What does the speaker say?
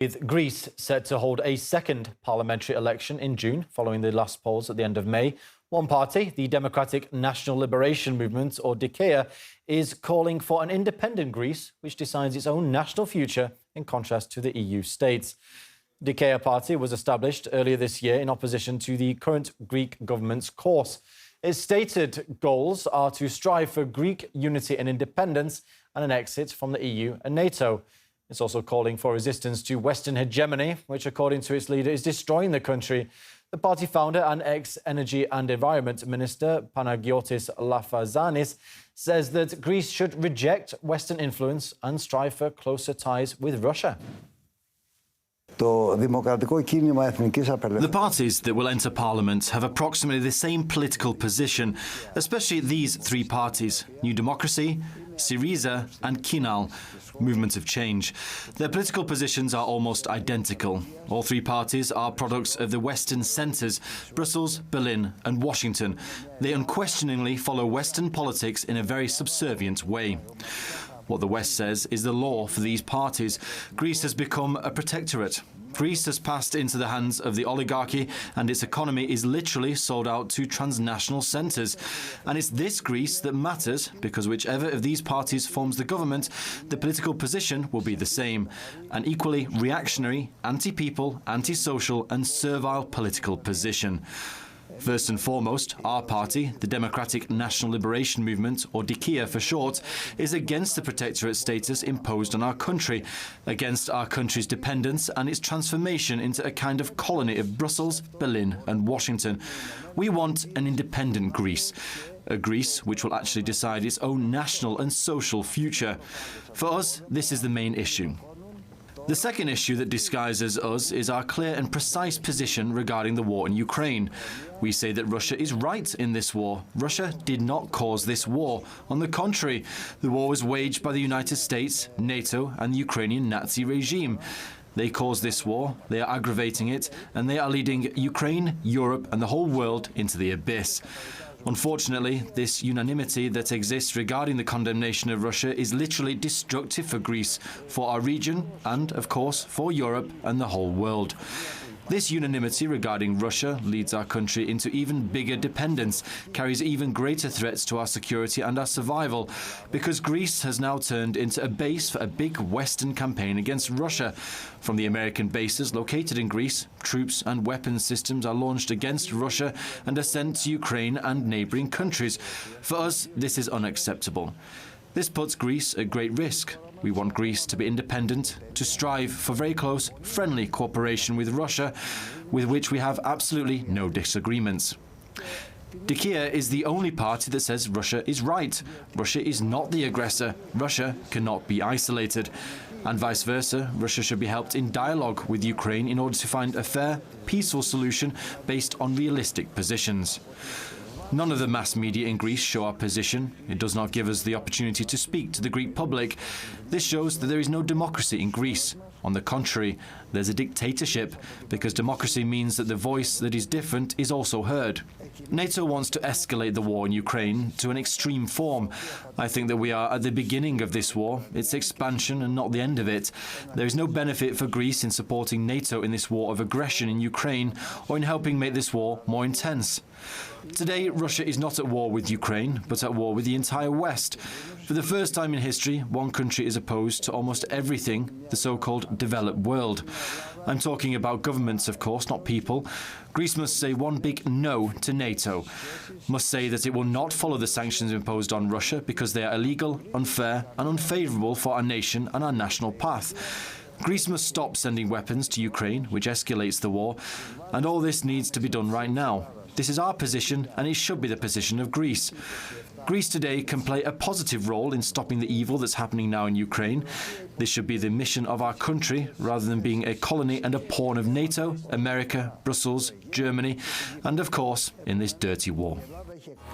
With Greece set to hold a second parliamentary election in June, following the last polls at the end of May, one party, the Democratic National Liberation Movement, or DKEA, is calling for an independent Greece which decides its own national future in contrast to the EU states. The DKEA party was established earlier this year in opposition to the current Greek government's course. Its stated goals are to strive for Greek unity and independence and an exit from the EU and NATO. It's also calling for resistance to Western hegemony, which, according to its leader, is destroying the country. The party founder and ex-Energy and Environment Minister, Panagiotis Lafazanis, says that Greece should reject Western influence and strive for closer ties with Russia. The parties that will enter Parliament have approximately the same political position, especially these three parties, New Democracy, Syriza and Kinal, Movement of Change. Their political positions are almost identical. All three parties are products of the Western centres, Brussels, Berlin and Washington. They unquestioningly follow Western politics in a very subservient way. What the West says is the law for these parties. Greece has become a protectorate. Greece has passed into the hands of the oligarchy and its economy is literally sold out to transnational centres. And it's this Greece that matters because whichever of these parties forms the government, the political position will be the same. An equally reactionary, anti-people, anti-social and servile political position. First and foremost, our party, the Democratic National Liberation Movement, or DKEA for short, is against the protectorate status imposed on our country, against our country's dependence and its transformation into a kind of colony of Brussels, Berlin and Washington. We want an independent Greece, a Greece which will actually decide its own national and social future. For us, this is the main issue. The second issue that disguises us is our clear and precise position regarding the war in Ukraine. We say that Russia is right in this war. Russia did not cause this war. On the contrary, the war was waged by the United States, NATO and the Ukrainian Nazi regime. They caused this war, they are aggravating it, and they are leading Ukraine, Europe and the whole world into the abyss. Unfortunately, this unanimity that exists regarding the condemnation of Russia is literally destructive for Greece, for our region and, of course, for Europe and the whole world. This unanimity regarding Russia leads our country into even bigger dependence, carries even greater threats to our security and our survival, because Greece has now turned into a base for a big Western campaign against Russia. From the American bases located in Greece, troops and weapons systems are launched against Russia and are sent to Ukraine and neighbouring countries. For us, this is unacceptable. This puts Greece at great risk. We want Greece to be independent, to strive for very close, friendly cooperation with Russia, with which we have absolutely no disagreements. DKEA is the only party that says Russia is right. Russia is not the aggressor. Russia cannot be isolated. And vice versa, Russia should be helped in dialogue with Ukraine in order to find a fair, peaceful solution based on realistic positions. None of the mass media in Greece show our position. It does not give us the opportunity to speak to the Greek public. This shows that there is no democracy in Greece. On the contrary, there's a dictatorship, because democracy means that the voice that is different is also heard. NATO wants to escalate the war in Ukraine to an extreme form. I think that we are at the beginning of this war, its expansion and not the end of it. There is no benefit for Greece in supporting NATO in this war of aggression in Ukraine or in helping make this war more intense. Today, Russia is not at war with Ukraine, but at war with the entire West. For the first time in history, one country is opposed to almost everything, the so-called developed world. I'm talking about governments, of course, not people. Greece must say one big no to NATO, must say that it will not follow the sanctions imposed on Russia because they are illegal, unfair and unfavourable for our nation and our national path. Greece must stop sending weapons to Ukraine, which escalates the war, and all this needs to be done right now. This is our position, and it should be the position of Greece. Greece today can play a positive role in stopping the evil that's happening now in Ukraine. This should be the mission of our country, rather than being a colony and a pawn of NATO, America, Brussels, Germany, and of course, in this dirty war.